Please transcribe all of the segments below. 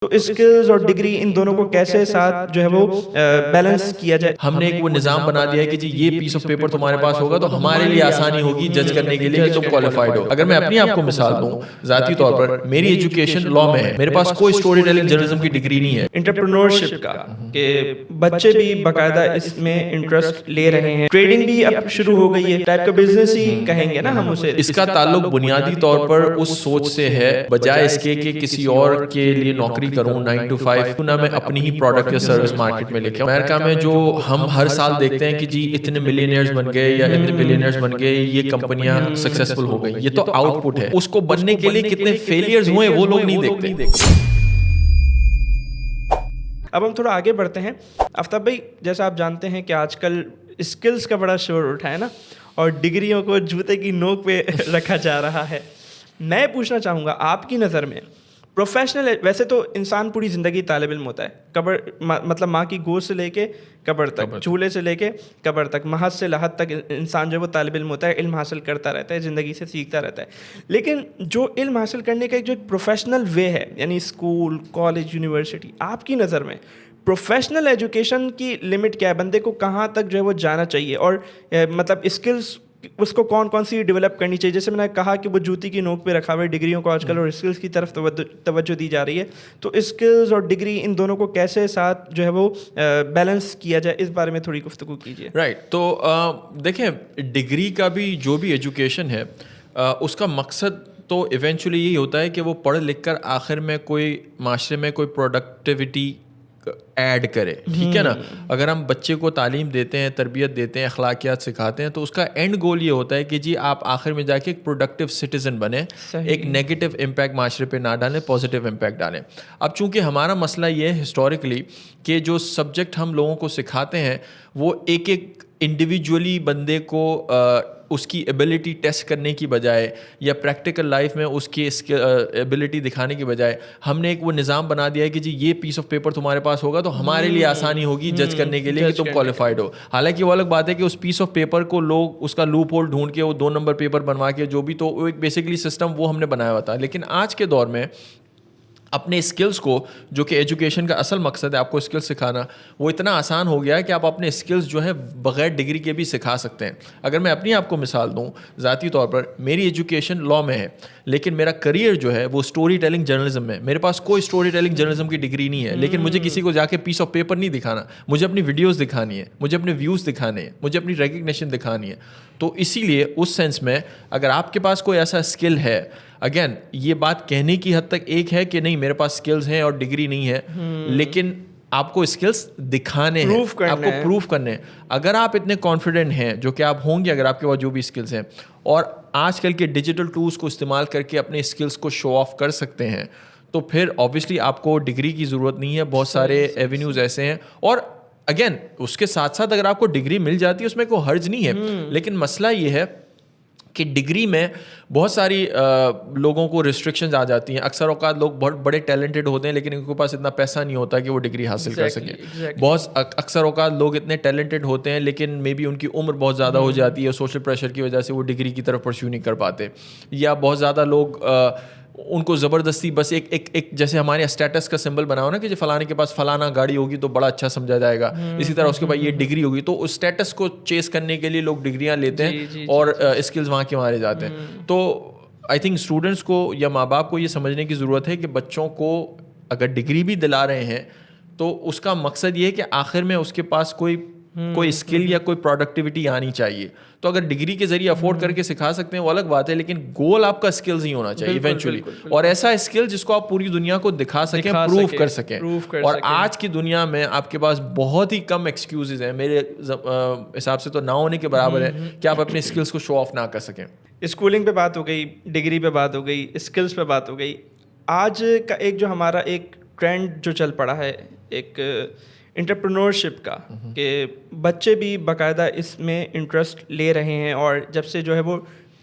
تو اسکلز اور degree in دونوں کو کیسے ساتھ جو ہے وہ بیلنس کیا جائے. ہم نے ایک وہ نظام بنا دیا ہے کہ جی یہ پیس آف پیپر تمہارے پاس ہوگا تو ہمارے لیے آسانی ہوگی جج کرنے کے لیے کہ تم کوالیفائڈ ہو. اگر میں اپنی آپ کو مثال دوں ذاتی طور پر، میری ایجوکیشن لاء میں ہے، میرے پاس کوئی اسٹوری ٹیلنگ جرنلزم کی ڈگری نہیں ہے. انٹرپرینورشپ کا کہ بچے بھی باقاعدہ اس میں انٹرسٹ لے رہے ہیں، ٹریڈنگ بھی اب شروع ہو گئی ہے، ٹائپ کا بزنس ہی کہیں گے نا ہم اسے. اس کا تعلق بنیادی طور پر اس سوچ سے ہے، بجائے اس کے کہ کسی اور کے لیے نوکری کروں 9 to 5 نہ میں اپنی ہی پروڈکٹ یا سروس مارکیٹ میں لے کے. امریکہ میں جو ہم ہر سال دیکھتے ہیں کہ جی اتنے ملینئرز بن گئے یا اتنے بلینئرز بن گئے، یہ کمپنیاں سکسیسفل ہو گئی، یہ تو آؤٹ پٹ ہے. اس کو بننے کے لیے کتنے فیلیئرز ہوئے وہ لوگ نہیں دیکھتے. اب ہم تھوڑا آگے بڑھتے ہیں. آفتاب بھائی، جیسا آپ جانتے ہیں کہ آج کل اسکلز کا بڑا شور اٹھا ہے نا، اور ڈگریوں کو جوتے کی نوک پہ رکھا جا رہا ہے. میں پوچھنا چاہوں گا آپ کی نظر میں پروفیشنل، ویسے تو انسان پوری زندگی طالب علم ہوتا ہے، قبر مطلب ماں کی گود سے لے کے قبر تک، چولہے سے لے کے قبر تک، محض سے لحد تک انسان جو ہے وہ طالب علم ہوتا ہے، علم حاصل کرتا رہتا ہے، زندگی سے سیکھتا رہتا ہے. لیکن جو علم حاصل کرنے کا جو ایک پروفیشنل وے ہے، یعنی اسکول، کالج، یونیورسٹی، آپ کی نظر میں پروفیشنل ایجوکیشن کی لمٹ کیا ہے؟ بندے کو کہاں تک جو ہے وہ جانا چاہیے، اور مطلب اسکلز اس کو کون کون سی ڈیولپ کرنی چاہیے؟ جیسے میں نے کہا کہ وہ جوتی کی نوک پہ رکھا ہوا ہے ڈگریوں کو آج کل، اور اسکلز کی طرف توجہ دی جا رہی ہے. تو اسکلز اور ڈگری ان دونوں کو کیسے ساتھ جو ہے وہ بیلنس کیا جائے، اس بارے میں تھوڑی گفتگو کیجیے. رائٹ. تو دیکھیں، ڈگری کا بھی جو بھی ایجوکیشن ہے اس کا مقصد تو ایونچولی یہی ہوتا ہے کہ وہ پڑھ لکھ کر آخر میں کوئی معاشرے میں کوئی پروڈکٹیوٹی ایڈ کرے. ٹھیک ہے نا. اگر ہم بچے کو تعلیم دیتے ہیں، تربیت دیتے ہیں، اخلاقیات سکھاتے ہیں، تو اس کا اینڈ گول یہ ہوتا ہے کہ جی آپ آخر میں جا کے ایک پروڈکٹیو سٹیزن بنیں، ایک نیگیٹو امپیکٹ معاشرے پہ نہ ڈالیں، پازیٹیو امپیکٹ ڈالیں. اب چونکہ ہمارا مسئلہ یہ ہے ہسٹوریکلی کہ جو سبجیکٹ ہم لوگوں کو سکھاتے ہیں وہ ایک ایک انڈیویجولی بندے کو اس کی ایبلٹی ٹیسٹ کرنے کی بجائے یا پریکٹیکل لائف میں اس کی ایبلٹی دکھانے کی بجائے ہم نے ایک وہ نظام بنا دیا ہے کہ جی یہ پیس آف پیپر تمہارے پاس ہوگا تو ہمارے لیے آسانی ہوگی جج کرنے کے لیے کہ تم کوالیفائڈ ہو. حالانکہ وہ الگ بات ہے کہ اس پیس آف پیپر کو لوگ اس کا لوپ ہول ڈھونڈ کے وہ 2 نمبر پیپر بنوا کے جو بھی، تو ایک بیسکلی سسٹم وہ ہم نے بنایا ہوا تھا. لیکن آج کے دور میں اپنے اسکلز کو، جو کہ ایجوکیشن کا اصل مقصد ہے آپ کو اسکلز سکھانا، وہ اتنا آسان ہو گیا ہے کہ آپ اپنے اسکلز جو ہیں بغیر ڈگری کے بھی سکھا سکتے ہیں. اگر میں اپنی آپ کو مثال دوں ذاتی طور پر، میری ایجوکیشن لاء میں ہے لیکن میرا کریئر جو ہے وہ اسٹوری ٹیلنگ جرنلزم میں. میرے پاس کوئی اسٹوری ٹیلنگ جرنلزم کی ڈگری نہیں ہے، لیکن مجھے کسی کو جا کے پیس آف پیپر نہیں دکھانا، مجھے اپنی ویڈیوز دکھانی ہے، مجھے اپنے ویوز دکھانے ہیں، مجھے اپنی ریکگنیشن دکھانی ہے. تو اسی لیے اس سینس میں اگر آپ کے پاس کوئی ایسا اسکل ہے، اگین یہ بات کہنے کی حد تک ایک ہے کہ نہیں میرے پاس اسکلز ہیں اور ڈگری نہیں ہے، لیکن آپ کو اسکلز دکھانے ہیں، آپ کو پروف کرنے ہیں. اگر آپ اتنے کانفیڈنٹ ہیں، جو کہ آپ ہوں گے اگر آپ کے پاس جو بھی اسکلز ہیں، اور آج کل کے ڈیجیٹل ٹولس کو استعمال کر کے اپنے اسکلز کو شو آف کر سکتے ہیں، تو پھر آبویسلی آپ کو ڈگری کی ضرورت نہیں ہے. بہت سارے ایونیوز ایسے ہیں. اور اگین اس کے ساتھ ساتھ اگر آپ کو ڈگری مل جاتی ہے اس میں کوئی حرج نہیں ہے، لیکن مسئلہ یہ ہے کہ ڈگری میں بہت ساری لوگوں کو ریسٹرکشنز آ جاتی ہیں. اکثر اوقات لوگ بہت بڑے ٹیلنٹڈ ہوتے ہیں لیکن ان کے پاس اتنا پیسہ نہیں ہوتا کہ وہ ڈگری حاصل کر سکیں. بہت اکثر اوقات لوگ اتنے ٹیلنٹڈ ہوتے ہیں لیکن مے بی ان کی عمر بہت زیادہ ہو جاتی ہے، سوشل پریشر کی وجہ سے وہ ڈگری کی طرف پرسیو نہیں کر پاتے. یا بہت زیادہ لوگ ان کو زبردستی بس ایک جیسے ہمارے اسٹیٹس کا سمبل بنا ہو نا کہ جو فلانے کے پاس فلانا گاڑی ہوگی تو بڑا اچھا سمجھا جائے گا، اسی طرح اس کے بعد یہ ڈگری ہوگی، تو اس اسٹیٹس کو چیز کرنے کے لیے لوگ ڈگریاں لیتے ہیں اور اسکلز وہاں کے وہاں رہ جاتے ہیں. تو آئی تھنک اسٹوڈنٹس کو یا ماں باپ کو یہ سمجھنے کی ضرورت ہے کہ بچوں کو اگر ڈگری بھی دلا رہے ہیں تو اس کا مقصد یہ ہے کہ آخر میں اس کے پاس کوئی اسکل یا کوئی پروڈکٹیوٹی آنی چاہیے. تو اگر ڈگری کے ذریعے افورڈ کر کے سکھا سکتے ہیں وہ الگ بات ہے، لیکن گول آپ کا اسکلز ہی ہونا چاہیے ایونچولی، اور ایسا اسکل جس کو آپ پوری دنیا کو دکھا سکیں، پروف کر سکیں. اور آج کی دنیا میں آپ کے پاس بہت ہی کم ایکسکیوزز ہیں، میرے حساب سے تو نہ ہونے کے برابر ہے کہ آپ اپنے اسکلز کو شو آف نہ کر سکیں. اسکولنگ پہ بات ہو گئی، ڈگری پہ بات ہو گئی، اسکلز پہ بات ہو گئی. آج کا ایک جو ہمارا ایک ٹرینڈ جو چل پڑا ہے ایک انٹرپرینورشپ کا، کہ بچے بھی باقاعدہ اس میں انٹرسٹ لے رہے ہیں، اور جب سے جو ہے وہ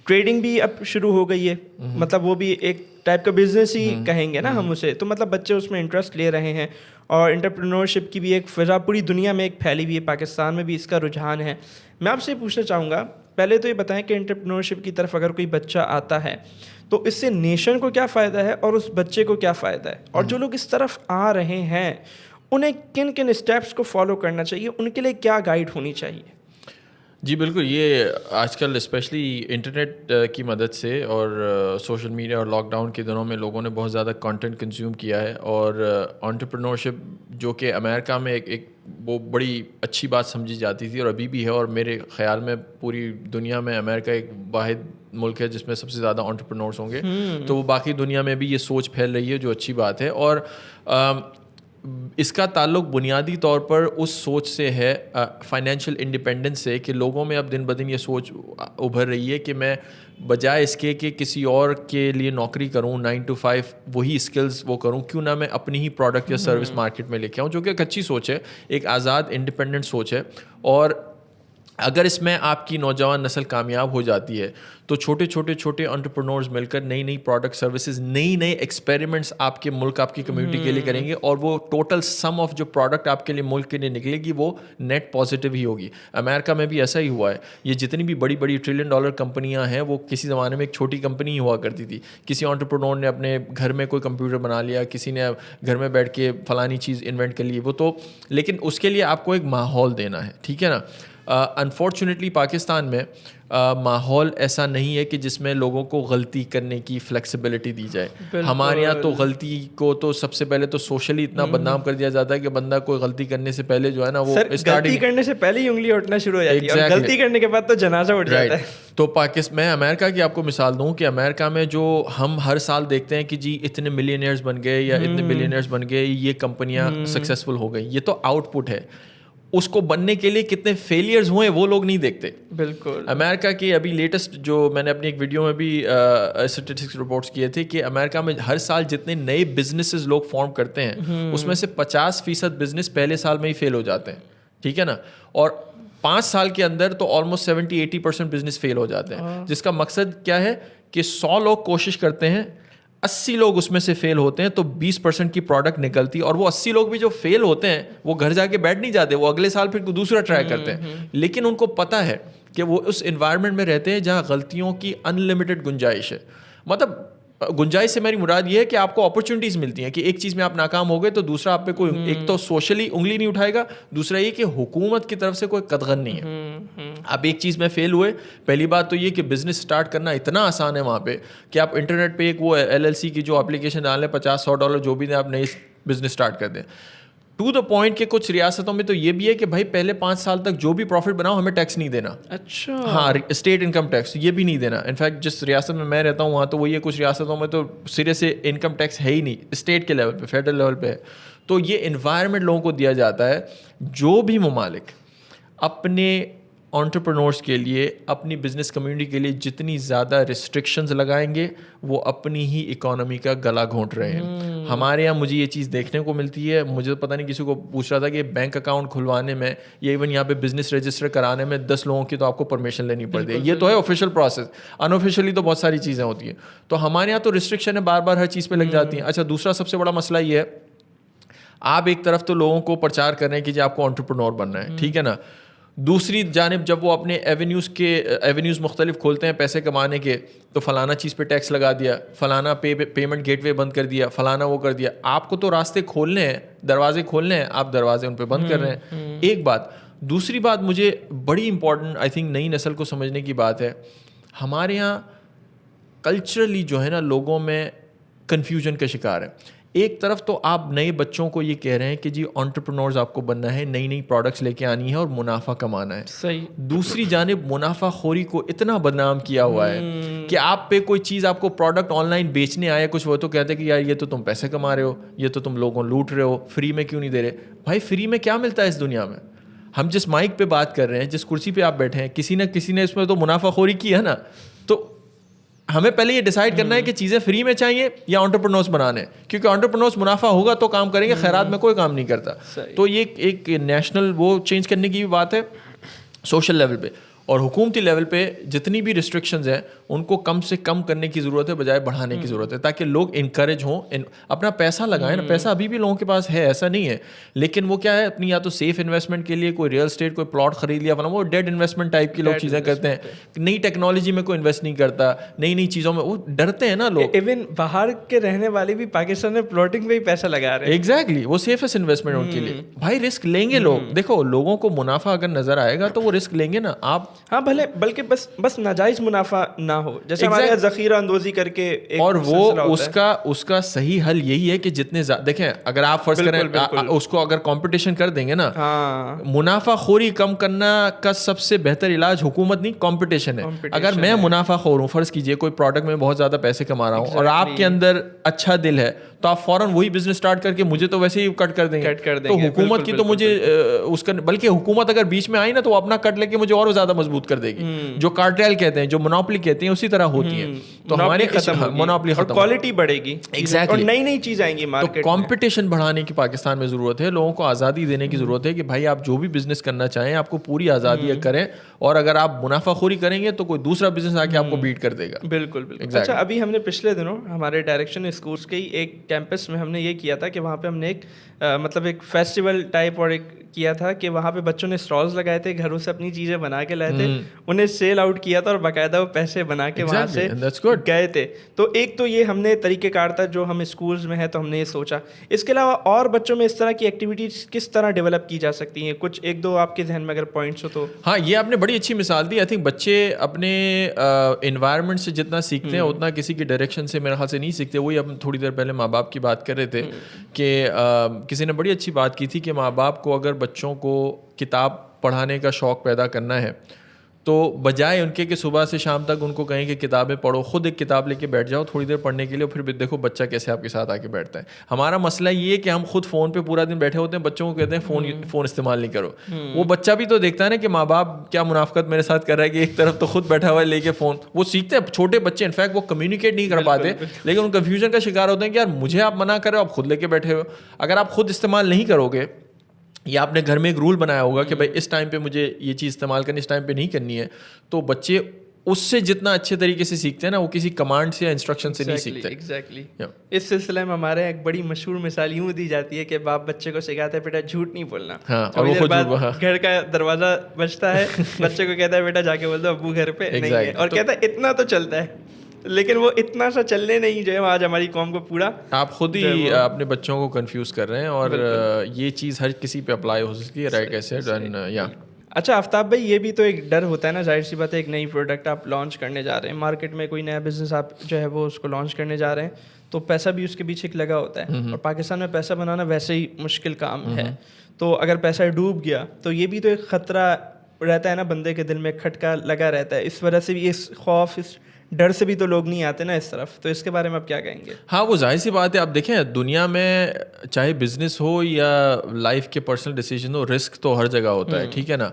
ٹریڈنگ بھی اب شروع ہو گئی ہے، مطلب وہ بھی ایک ٹائپ کا بزنس ہی کہیں گے نا ہم اسے. تو مطلب بچے اس میں انٹرسٹ لے رہے ہیں، اور انٹرپرینورشپ کی بھی ایک فضا پوری دنیا میں ایک پھیلی ہوئی ہے، پاکستان میں بھی اس کا رجحان ہے. میں آپ سے پوچھنا چاہوں گا، پہلے تو یہ بتائیں کہ انٹرپرینورشپ کی طرف اگر کوئی بچہ آتا ہے تو اس سے نیشن کو کیا فائدہ ہے اور اس بچے کو کیا فائدہ ہے, اور جو لوگ اس طرف آ رہے ہیں انہیں کن کن اسٹیپس کو فالو کرنا چاہیے, ان کے لیے کیا گائیڈ ہونی چاہیے؟ جی بالکل, یہ آج کل اسپیشلی انٹرنیٹ کی مدد سے اور سوشل میڈیا اور لاک ڈاؤن کے دنوں میں لوگوں نے بہت زیادہ کنٹینٹ کنزیوم کیا ہے, اور انٹرپرینورشپ جو کہ امریکہ میں ایک وہ بڑی اچھی بات سمجھی جاتی تھی اور ابھی بھی ہے, اور میرے خیال میں پوری دنیا میں امریکہ ایک واحد ملک ہے جس میں سب سے زیادہ انٹرپرینورس ہوں گے, تو وہ باقی دنیا میں بھی یہ سوچ پھیل رہی ہے جو اچھی بات ہے. اور اس کا تعلق بنیادی طور پر اس سوچ سے ہے, فائنینشیل انڈیپینڈنس سے, کہ لوگوں میں اب دن بدن یہ سوچ ابھر رہی ہے کہ میں بجائے اس کے کہ کسی اور کے لیے نوکری کروں 9 to 5 وہی اسکلز وہ کروں, کیوں نہ میں اپنی ہی پروڈکٹ یا سروس مارکیٹ میں لے کے آؤں, جو کہ ایک اچھی سوچ ہے, ایک آزاد انڈیپینڈنٹ سوچ ہے. اور اگر اس میں آپ کی نوجوان نسل کامیاب ہو جاتی ہے تو چھوٹے انٹرپرنورز مل کر نئی پروڈکٹ سروسز, نئے ایکسپیریمنٹس آپ کے ملک, آپ کی کمیونٹی کے لیے کریں گے, اور وہ ٹوٹل سم آف جو پروڈکٹ آپ کے لیے ملک کے لیے نکلے گی وہ نیٹ پازیٹیو ہی ہوگی. امریکہ میں بھی ایسا ہی ہوا ہے. یہ جتنی بھی بڑی $1 ٹریلین کمپنیاں ہیں وہ کسی زمانے میں ایک چھوٹی کمپنی ہی ہوا کرتی تھی. کسی انٹرپرنور نے اپنے گھر میں کوئی کمپیوٹر بنا لیا, کسی نے گھر میں بیٹھ کے فلانی چیز انوینٹ کر لی, وہ تو, لیکن اس کے لیے آپ کو ایک ماحول دینا ہے, ٹھیک ہے نا. انفارچونیٹلی پاکستان میں ماحول ایسا نہیں ہے کہ جس میں لوگوں کو غلطی کرنے کی فلیکسیبلٹی دی جائے. ہمارے یہاں تو غلطی کو تو سب سے پہلے تو سوشلی اتنا بدنام کر دیا جاتا ہے کہ بندہ کوئی غلطی کرنے سے پہلے جو ہے نا وہ غلطی کرنے سے پہلے ہی انگلی اٹھنا شروع ہو جاتی ہے, اور غلطی کرنے کے بعد تو جنازہ اٹھ جاتا ہے. تو میں امریکہ کی آپ کو مثال دوں کہ امریکہ میں جو ہم ہر سال دیکھتے ہیں کہ جی اتنے ملینئرز بن گئے یا اتنے بلینئرز بن گئے, یہ کمپنیاں سکسیزفل ہو گئی, یہ تو آؤٹ پٹ ہے. اس کو بننے کے لیے کتنے فیلیئرز ہوئے وہ لوگ نہیں دیکھتے. بالکل. امریکہ کی ابھی لیٹسٹ جو میں نے اپنی ایک ویڈیو میں بھی اسٹیٹسٹکس رپورٹس کیے تھے کہ امریکہ میں ہر سال جتنے نئے بزنسز لوگ فارم کرتے ہیں اس میں سے 50% بزنس پہلے سال میں ہی فیل ہو جاتے ہیں, ٹھیک ہے نا, اور 5 سال کے اندر تو آلموسٹ 70-80% بزنس فیل ہو جاتے ہیں. جس کا مقصد کیا ہے کہ 100 لوگ کوشش کرتے ہیں, 80 لوگ اس میں سے فیل ہوتے ہیں, تو 20% کی پروڈکٹ نکلتی, اور وہ 80 لوگ بھی جو فیل ہوتے ہیں وہ گھر جا کے بیٹھ نہیں جاتے, وہ اگلے سال پھر دوسرا ٹرائی کرتے ہیں. لیکن ان کو پتہ ہے کہ وہ اس انوائرمنٹ میں رہتے ہیں جہاں غلطیوں کی انلمیٹڈ گنجائش ہے. مطلب گنجائش سے میری مراد یہ ہے کہ آپ کو اپرچونیٹیز ملتی ہیں کہ ایک چیز میں آپ ناکام ہو گئے تو دوسرا آپ پہ کوئی, ایک تو سوشلی انگلی نہیں اٹھائے گا, دوسرا یہ کہ حکومت کی طرف سے کوئی قدغن نہیں ہے. آپ ایک چیز میں فیل ہوئے, پہلی بات تو یہ کہ بزنس اسٹارٹ کرنا اتنا آسان ہے وہاں پہ کہ آپ انٹرنیٹ پہ ایک وہ LLC کی جو اپلیکیشن ڈالیں, $50-100 جو بھی دیں, آپ نئی بزنس اسٹارٹ کر دیں. ٹو دا پوائنٹ کہ کچھ ریاستوں میں تو یہ بھی ہے کہ بھائی پہلے 5 سال تک جو بھی پروفٹ بناؤ ہمیں ٹیکس نہیں دینا. اچھا. ہاں, اسٹیٹ انکم ٹیکس یہ بھی نہیں دینا. انفیکٹ جس ریاست میں رہتا ہوں وہاں تو وہ یہ کچھ ریاستوں میں تو سرے سے انکم ٹیکس ہے ہی نہیں, اسٹیٹ کے لیول پہ, فیڈرل لیول پہ ہے. تو یہ انوائرمنٹ لوگوں کو دیا جاتا ہے. جو بھی ممالک اپنے انٹرپرنورس کے لیے, اپنی بزنس کمیونٹی کے لیے جتنی زیادہ ریسٹرکشنز لگائیں گے وہ اپنی ہی اکانومی کا گلا گھونٹ رہے ہیں. ہمارے یہاں مجھے یہ چیز دیکھنے کو ملتی ہے. مجھے پتہ نہیں, کسی کو پوچھ رہا تھا کہ بینک اکاؤنٹ کھلوانے میں یا ایون یہاں پہ بزنس رجسٹر کرانے میں 10 لوگوں کی تو آپ کو پرمیشن لینی پڑتی ہے. یہ تو ہے آفیشیل پروسیس, انآفیشیلی تو بہت ساری چیزیں ہوتی ہیں. تو ہمارے یہاں تو ریسٹرکشن ہے, بار بار ہر چیز پہ لگ جاتی ہیں. اچھا, دوسرا سب سے بڑا مسئلہ یہ ہے, آپ ایک طرف تو لوگوں کو پرچار کر رہے ہیں کہ جی آپ کو انٹرپرنور بننا ہے, ٹھیک ہے نا, دوسری جانب جب وہ اپنے ایونیوز مختلف کھولتے ہیں پیسے کمانے کے, تو فلانا چیز پہ ٹیکس لگا دیا, فلانا پیمنٹ گیٹ وے بند کر دیا, فلانا وہ کر دیا. آپ کو تو راستے کھولنے ہیں, دروازے کھولنے ہیں, آپ دروازے ان پہ بند کر رہے ہیں. ایک بات. دوسری بات مجھے بڑی امپورٹنٹ آئی تھنک نئی نسل کو سمجھنے کی بات ہے, ہمارے یہاں کلچرلی جو ہے نا لوگوں میں کنفیوژن کا شکار ہے. ایک طرف تو آپ نئے بچوں کو یہ کہہ رہے ہیں کہ جی انٹرپرنورز آپ کو بننا ہے, نئی پروڈکٹس لے کے آنی ہے اور منافع کمانا ہے. صحیح. دوسری جانب منافع خوری کو اتنا بدنام کیا ہوا ہے کہ آپ پہ کوئی چیز, آپ کو پروڈکٹ آن لائن بیچنے آئے کچھ, وہ تو کہتے ہیں کہ یار یہ تو تم پیسے کما رہے ہو, یہ تو تم لوگوں لوٹ رہے ہو, فری میں کیوں نہیں دے رہے. بھائی فری میں کیا ملتا ہے اس دنیا میں؟ ہم جس مائک پہ بات کر رہے ہیں, جس کرسی پہ آپ بیٹھے ہیں, کسی نہ کسی نے اس میں تو منافع خوری کی ہے نا. تو ہمیں پہلے یہ ڈیسائیڈ کرنا ہے کہ چیزیں فری میں چاہیے یا انٹرپرنورس بنانے, کیونکہ انٹرپرنورس منافع ہوگا تو کام کریں گے, خیرات میں کوئی کام نہیں کرتا. تو یہ ایک نیشنل وہ چینج کرنے کی بھی بات ہے سوشل لیول پہ. اور حکومتی لیول پہ جتنی بھی ریسٹرکشنز ہیں ان کو کم سے کم کرنے کی ضرورت ہے بجائے بڑھانے کی ضرورت ہے, تاکہ لوگ انکریج ہوں, اپنا پیسہ لگائیں نا. پیسہ ابھی بھی لوگوں کے پاس ہے, ایسا نہیں ہے, لیکن وہ کیا ہے اپنی یا تو سیف انویسٹمنٹ کے لیے کوئی ریئل اسٹیٹ کوئی پلاٹ خرید لیا, ورنہ وہ ڈیڈ انویسٹمنٹ ٹائپ کی لوگ چیزیں کرتے ہیں. نئی ٹیکنالوجی میں کوئی انویسٹ نہیں کرتا, نئی چیزوں میں وہ ڈرتے ہیں نا لوگ. ایون باہر کے رہنے والے بھی پاکستان میں پلاٹنگ پہ ہی پیسہ لگا رہے ہیں. ایگزیکٹلی, وہ سیفسٹ انویسٹمنٹ ان کے لیے. بھائی رسک لیں گے لوگ, دیکھو لوگوں کو منافع اگر نظر آئے گا تو وہ رسک لیں گے نا. آپ ہاں بھلے, بلکہ بس ناجائز منافع نہ ہو, جیسے ہمارے یہاں ذخیرہ اندوزی کر کے, اور وہ اس کا صحیح حل یہی ہے کہ جتنے دیکھیں اگر آپ فرض کریں اس کو اگر کمپٹیشن کر دیں گے نا, منافع خوری کم کرنا کا سب سے بہتر علاج حکومت نہیں کمپٹیشن ہے. اگر میں منافع خور ہوں, فرض کیجئے کوئی پروڈکٹ میں بہت زیادہ پیسے کما رہا ہوں اور آپ کے اندر اچھا دل ہے, تو آپ فوراً وہی بزنس اسٹارٹ کر کے مجھے تو ویسے ہی کٹ کر دیں گے. تو حکومت کی تو مجھے اس کا, بلکہ حکومت اگر بیچ میں آئی نا تو وہ اپنا کٹ لے کے مجھے اور زیادہ مضبوط کر دے گی. جو کارٹیل کہتے ہیں, جو مونوپلی کہتے ہیں, اسی طرح ہوتی ہے. تو ہمارے مونوپلی ختم, کوالٹی بڑھے گی, ایگزیکٹلی, اور نئی چیز آئیں گی مارکیٹ میں. کمپٹیشن بڑھانے کی پاکستان میں ضرورت ہے, لوگوں کو آزادی دینے کی ضرورت ہے کہ بھائی آپ جو بھی بزنس کرنا چاہیں آپ کو پوری آزادی کریں, اور اگر آپ منافع خوری کریں گے تو کوئی دوسرا بزنس آ کے آپ کو بیٹ کر دے گا. بالکل بالکل. اچھا, ابھی ہم نے پچھلے دنوں ہمارے ڈائریکشن اسکولس کے ہی ایک کیمپس میں ہم نے یہ کیا تھا کہ وہاں پہ ہم نے ایک مطلب ایک فیسٹیول ٹائپ اور ایک کیا تھا کہ وہاں پہ بچوں نے اسٹالز لگائے تھے, گھروں سے اپنی چیزیں بنا کے لائے تھے, انہیں سیل آؤٹ کیا تھا اور باقاعدہ وہ پیسے بنا کے وہاں سے گئے تھے. تو ایک تو یہ ہم نے طریقہ کار تھا جو ہم اسکولز میں ہے تو ہم نے یہ سوچا. اس کے علاوہ اور بچوں میں اس طرح کی ایکٹیویٹیز کس طرح ڈیولپ کی جا سکتی ہیں, کچھ ایک دو آپ کے ذہن میں اگر پوائنٹس ہو تو. ہاں, یہ آپ نے بڑی اچھی مثال دی. آئی تھنک بچے اپنے انوائرمنٹ سے جتنا سیکھتے ہیں اتنا کسی کی ڈائریکشن سے میرے خیال سے نہیں سیکھتے. وہی ہم تھوڑی دیر پہلے ماں باپ کی بات کر رہے تھے کہ کسی نے بڑی اچھی بات کی تھی کہ ماں باپ کو اگر بچوں کو کتاب پڑھانے کا شوق پیدا کرنا ہے تو بجائے ان کے کہ صبح سے شام تک ان کو کہیں کہ کتابیں پڑھو, خود ایک کتاب لے کے بیٹھ جاؤ تھوڑی دیر پڑھنے کے لیے, پھر دیکھو بچہ کیسے آپ کے ساتھ آ کے بیٹھتا ہے. ہمارا مسئلہ یہ ہے کہ ہم خود فون پہ پورا دن بیٹھے ہوتے ہیں, بچوں کو کہتے ہیں فون استعمال نہیں کرو. وہ بچہ بھی تو دیکھتا ہے نا کہ ماں باپ کیا منافقت میرے ساتھ کر رہا ہے, کہ ایک طرف تو خود بیٹھا ہوا ہے لے کے فون. وہ سیکھتے ہیں چھوٹے بچے, انفیکٹ وہ کمیونیکیٹ نہیں کر پاتے, لیکن ان کنفیوژن کا شکار ہوتے ہیں کہ یار مجھے آپ منع کر رہے ہو, آپ خود لے کے بیٹھے ہو. اگر آپ خود استعمال نہیں کرو گے, یا آپ نے گھر میں ایک رول بنایا ہوگا کہ بھائی اس ٹائم پہ مجھے یہ چیز استعمال کرنی, اس ٹائم پہ نہیں کرنی ہے, تو بچے اس سے جتنا اچھے طریقے سے سیکھتے ہیں نا, وہ کسی کمانڈ سے یا انسٹرکشن سے نہیں سیکھتے. ایگزیکٹلی. اس سلسلے میں ہمارے ایک بڑی مشہور مثال یوں دی جاتی ہے کہ باپ بچے کو سکھاتا ہے بیٹا جھوٹ نہیں بولنا, اور وہ خود گھر کا دروازہ بجتا ہے, بچے کو کہتا ہے بیٹا جا کے بول دو ابو گھر پہ نہیں ہے, اور کہتا ہے اتنا تو چلتا ہے, لیکن وہ اتنا سا چلنے نہیں جو ہے آج ہماری قوم کو پورا آپ خود ہی اپنے بچوں کو کنفیوز کر رہے ہیں. اور یہ چیز ہر کسی پہ اپلائی ہو سکتی ہے, رائٹ ایسے. اچھا آفتاب بھائی, یہ بھی تو ایک ڈر ہوتا ہے نا, ظاہر سی بات ہے, ایک نئی پروڈکٹ آپ لانچ کرنے جا رہے ہیں مارکیٹ میں, کوئی نیا بزنس آپ جو ہے وہ اس کو لانچ کرنے جا رہے ہیں, تو پیسہ بھی اس کے پیچھے لگا ہوتا ہے, اور پاکستان میں پیسہ بنانا ویسے ہی مشکل کام ہے. تو اگر پیسہ ڈوب گیا تو یہ بھی تو ایک خطرہ رہتا ہے نا, بندے کے دل میں کھٹکا لگا رہتا ہے. اس وجہ سے بھی اس خوف, اس ڈر سے بھی تو لوگ نہیں آتے نا اس طرف, تو اس کے بارے میں آپ کیا کہیں گے؟ ہاں, وہ ظاہر سی بات ہے. آپ دیکھیں دنیا میں چاہے بزنس ہو یا لائف کے پرسنل ڈیسیجن ہو, رسک تو ہر جگہ ہوتا ہے, ٹھیک ہے نا.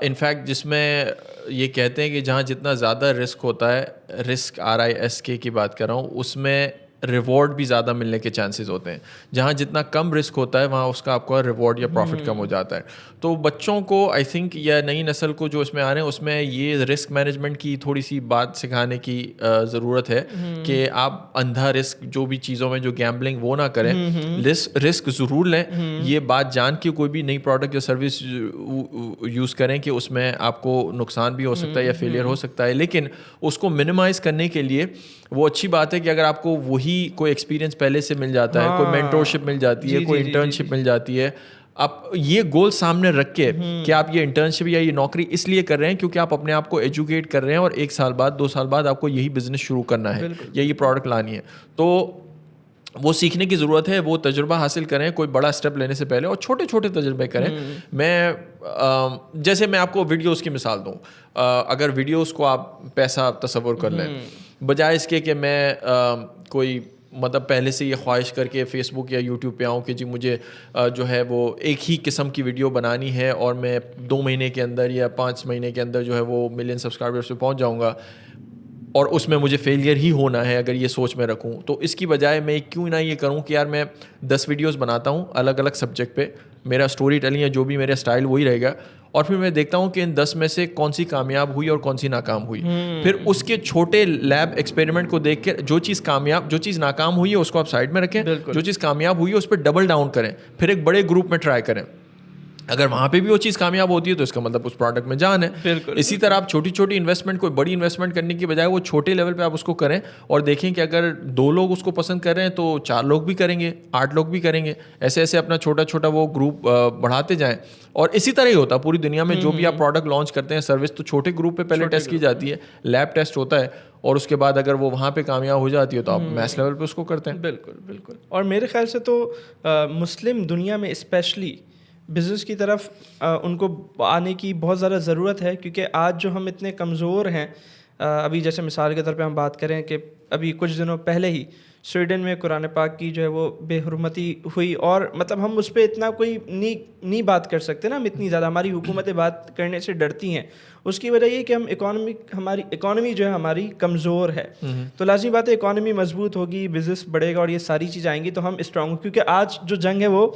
انفیکٹ جس میں یہ کہتے ہیں کہ جہاں جتنا زیادہ رسک ہوتا ہے, رسک RISK کی بات کر رہا ہوں, اس میں ریوارڈ بھی زیادہ ملنے کے چانسز ہوتے ہیں. جہاں جتنا کم رسک ہوتا ہے وہاں اس کا آپ کا ریوارڈ یا پروفٹ کم ہو جاتا ہے. تو بچوں کو آئی تھنک, یا نئی نسل کو جو اس میں آ رہے ہیں, اس میں یہ رسک مینجمنٹ کی تھوڑی سی بات سکھانے کی ضرورت ہے کہ آپ اندھا رسک جو بھی چیزوں میں جو گیمبلنگ وہ نہ کریں, رسک ضرور لیں. یہ بات جان کے کوئی بھی نئی پروڈکٹ یا سروس یوز کریں کہ اس میں آپ کو نقصان بھی ہو سکتا ہے یا فیلئر ہو سکتا ہے, لیکن اس کو منیمائز کرنے کے لیے وہ اچھی بات ہے کہ اگر آپ کو وہی کوئی ایکسپیرینس پہلے سے مل جاتا ہے, کوئی مینٹورشپ مل جاتی ہے, کوئی انٹرنشپ مل جاتی ہے, آپ یہ گول سامنے رکھ کے کہ آپ یہ انٹرنشپ یا یہ نوکری اس لیے کر رہے ہیں کیونکہ آپ اپنے آپ کو ایجوکیٹ کر رہے ہیں, اور 1 سال بعد 2 سال بعد آپ کو یہی بزنس شروع کرنا ہے یا یہ پروڈکٹ لانی ہے, تو وہ سیکھنے کی ضرورت ہے. وہ تجربہ حاصل کریں کوئی بڑا اسٹیپ لینے سے پہلے, اور چھوٹے چھوٹے تجربے کریں. میں جیسے میں آپ کو ویڈیوز کی مثال دوں, اگر ویڈیوز کو آپ پیسہ تصور کر لیں, بجائے اس کے کہ میں کوئی مطلب پہلے سے یہ خواہش کر کے فیس بک یا یوٹیوب پہ آؤں کہ جی مجھے جو ہے وہ ایک ہی قسم کی ویڈیو بنانی ہے اور میں 2 مہینے کے اندر یا 5 مہینے کے اندر جو ہے وہ 1 ملین سبسکرائبرس پہ پہنچ جاؤں گا, اور اس میں مجھے فیلئر ہی ہونا ہے اگر یہ سوچ میں رکھوں. تو اس کی بجائے میں کیوں نہ یہ کروں کہ یار میں 10 ویڈیوز بناتا ہوں الگ الگ سبجیکٹ پہ, میرا اسٹوری ٹیلنگ یا جو بھی میرا اسٹائل وہی رہے گا, اور پھر میں دیکھتا ہوں کہ ان 10 میں سے کون سی کامیاب ہوئی اور کون سی ناکام ہوئی. پھر اس کے چھوٹے لیب ایکسپیریمنٹ کو دیکھ کے جو چیز ناکام ہوئی ہے اس کو آپ سائڈ میں رکھیں, جو چیز کامیاب ہوئی ہے اس پہ ڈبل ڈاؤن کریں, پھر ایک بڑے گروپ میں ٹرائی کریں. اگر وہاں پہ بھی وہ چیز کامیاب ہوتی ہے تو اس کا مطلب اس پروڈکٹ میں جان ہے. اسی طرح آپ چھوٹی چھوٹی انویسٹمنٹ, کوئی بڑی انویسٹمنٹ کرنے کی بجائے وہ چھوٹے لیول پہ آپ اس کو کریں اور دیکھیں کہ اگر 2 لوگ اس کو پسند کر رہے ہیں تو 4 لوگ بھی کریں گے, 8 لوگ بھی کریں گے. ایسے ایسے اپنا چھوٹا چھوٹا وہ گروپ بڑھاتے جائیں. اور اسی طرح ہی ہوتا ہے پوری دنیا میں, جو بھی آپ پروڈکٹ لانچ کرتے ہیں, سروس, تو چھوٹے گروپ پہ پہلے ٹیسٹ کی جاتی ہے, لیب ٹیسٹ ہوتا ہے, اور اس کے بعد اگر وہ وہاں پہ کامیاب ہو جاتی ہے تو آپ میس لیول پہ اس کو کرتے ہیں. بالکل بالکل. اور میرے خیال سے تو مسلم دنیا میں اسپیشلی بزنس کی طرف ان کو آنے کی بہت زیادہ ضرورت ہے, کیونکہ آج جو ہم اتنے کمزور ہیں, ابھی جیسے مثال کے طور پہ ہم بات کریں کہ ابھی کچھ دنوں پہلے ہی سویڈن میں قرآن پاک کی جو ہے وہ بے حرمتی ہوئی, اور مطلب ہم اس پہ اتنا کوئی نہیں بات کر سکتے نا, ہم اتنی زیادہ, ہماری حکومتیں بات کرنے سے ڈرتی ہیں. اس کی وجہ یہ کہ ہماری اکانومی جو ہے ہماری کمزور ہے. تو لازمی بات ہے اکانومی مضبوط ہوگی, بزنس بڑھے گا اور یہ ساری چیزیں آئیں گی تو ہم اسٹرانگ ہوں. کیونکہ آج جو جنگ ہے وہ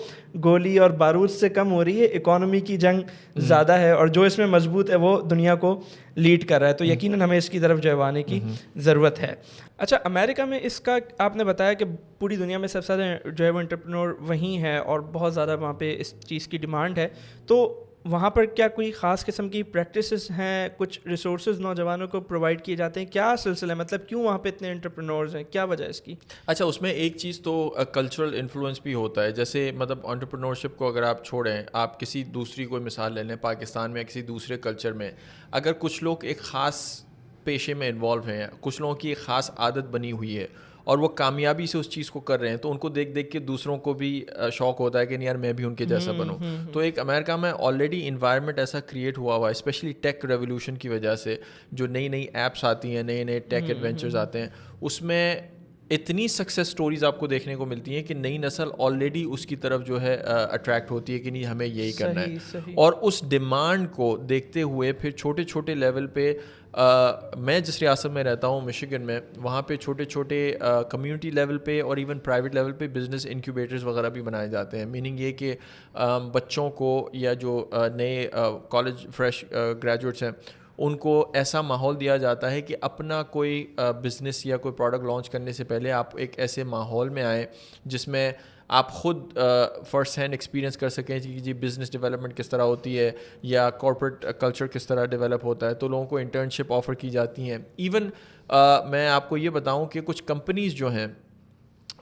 گولی اور بارود سے کم ہو رہی ہے, اکانومی کی جنگ زیادہ ہے, اور جو اس میں مضبوط ہے وہ دنیا کو لیڈ کر رہا ہے. تو یقیناً ہمیں اس کی طرف جو ہے آنے کی ضرورت ہے. اچھا, امریکہ میں اس کا آپ نے بتایا کہ پوری دنیا میں سب سے زیادہ جو ہے وہ انٹرپرینور وہیں ہے اور بہت زیادہ وہاں پہ اس چیز کی ڈیمانڈ ہے. تو وہاں پر کیا کوئی خاص قسم کی پریکٹسز ہیں, کچھ ریسورسز نوجوانوں کو پرووائڈ کیے جاتے ہیں, کیا سلسلہ ہے, مطلب کیوں وہاں پہ اتنے انٹرپرینورز ہیں, کیا وجہ ہے اس کی؟ اچھا, اس میں ایک چیز تو کلچرل انفلوئنس بھی ہوتا ہے. جیسے مطلب انٹرپرینورشپ کو اگر آپ چھوڑیں, آپ کسی دوسری کوئی مثال لے لیں, پاکستان میں کسی دوسرے کلچر میں اگر کچھ لوگ ایک خاص پیشے میں انوالو ہیں, کچھ لوگوں کی ایک خاص عادت بنی ہوئی ہے اور وہ کامیابی سے اس چیز کو کر رہے ہیں, تو ان کو دیکھ دیکھ کے دوسروں کو بھی شوق ہوتا ہے کہ نہیں یار میں بھی ان کے جیسا بنوں. تو ایک امریکہ میں آلریڈی انوائرمنٹ ایسا کریٹ ہوا ہے, اسپیشلی ٹیک ریولیوشن کی وجہ سے, جو نئی ایپس آتی ہیں, نئے ٹیک ایڈونچرز آتے ہیں, اس میں اتنی سکسیس سٹوریز آپ کو دیکھنے کو ملتی ہیں کہ نئی نسل آلریڈی اس کی طرف جو ہے اٹریکٹ ہوتی ہے کہ نہیں ہمیں یہی کرنا ہے. اور اس ڈیمانڈ کو دیکھتے ہوئے پھر چھوٹے چھوٹے لیول پہ, میں جس ریاست میں رہتا ہوں مشیگن میں, وہاں پہ چھوٹے چھوٹے کمیونٹی لیول پہ اور ایون پرائیویٹ لیول پہ بزنس انکیوبیٹرز وغیرہ بھی بنائے جاتے ہیں. میننگ یہ کہ بچوں کو یا جو نئے کالج فریش گریجویٹس ہیں ان کو ایسا ماحول دیا جاتا ہے کہ اپنا کوئی بزنس یا کوئی پروڈکٹ لانچ کرنے سے پہلے آپ ایک ایسے ماحول میں آئیں جس میں آپ خود فرسٹ ہینڈ ایکسپیرینس کر سکیں کہ جی بزنس ڈیولپمنٹ کس طرح ہوتی ہے یا کارپوریٹ کلچر کس طرح ڈیولپ ہوتا ہے. تو لوگوں کو انٹرنشپ آفر کی جاتی ہیں. ایون میں آپ کو یہ بتاؤں کہ کچھ کمپنیز جو ہیں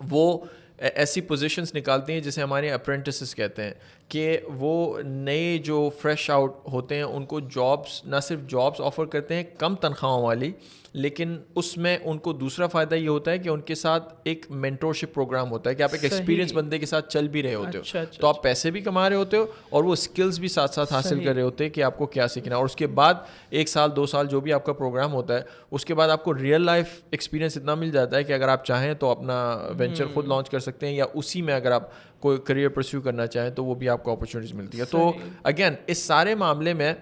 وہ ایسی پوزیشنز نکالتی ہیں جسے ہمارے اپرینٹسز کہتے ہیں, کہ وہ نئے جو فریش آؤٹ ہوتے ہیں ان کو جابس, نہ صرف جابس آفر کرتے ہیں کم تنخواہوں والی, لیکن اس میں ان کو دوسرا فائدہ یہ ہوتا ہے کہ ان کے ساتھ ایک مینٹورشپ پروگرام ہوتا ہے کہ آپ ایک ایکسپیرینس بندے کے ساتھ چل بھی رہے ہوتے ہو, تو آپ پیسے بھی کما رہے ہوتے ہو اور وہ اسکلز بھی ساتھ ساتھ حاصل کر رہے ہوتے ہیں کہ آپ کو کیا سیکھنا ہے. اور اس کے بعد 1 سال 2 سال جو بھی آپ کا پروگرام ہوتا ہے, اس کے بعد آپ کو ریئل لائف ایکسپیرینس اتنا مل جاتا ہے کہ اگر آپ چاہیں تو اپنا وینچر خود لانچ کر سکتے ہیں, یا اسی میں اگر آپ کوئی کریئر پرسیو کرنا چاہیں تو وہ بھی آپ کو اپرچونیٹیز ملتی ہے. تو اگین اس سارے معاملے میں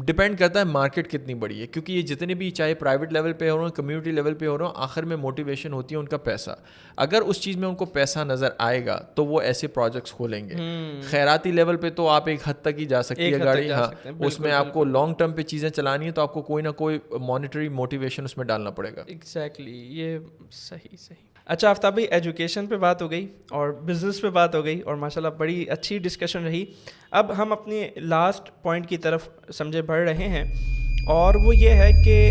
ڈپینڈ کرتا ہے مارکیٹ کتنی بڑی ہے, کیونکہ یہ جتنے بھی چاہے پرائیویٹ لیول پہ ہو رہے ہیں, کمیونٹی لیول پہ ہو رہے ہیں, آخر میں موٹیویشن ہوتی ہے ان کا پیسہ. اگر اس چیز میں ان کو پیسہ نظر آئے گا تو وہ ایسے پروجیکٹس کھولیں گے. خیراتی لیول پہ تو آپ ایک حد تک ہی جا سکتی ہے گاڑی, ہاں اس میں آپ کو لانگ ٹرم پہ چیزیں چلانی ہے تو آپ کو کوئی نہ کوئی مانیٹری موٹیویشن اس میں ڈالنا پڑے گا. ایگزیکٹلی, یہ صحیح. اچھا آفتاب بھائی, ایجوکیشن پہ بات ہو گئی اور بزنس پہ بات ہو گئی اور ماشاءاللہ بڑی اچھی ڈسکشن رہی. اب ہم اپنے لاسٹ پوائنٹ کی طرف سمجھے بڑھ رہے ہیں, اور وہ یہ ہے کہ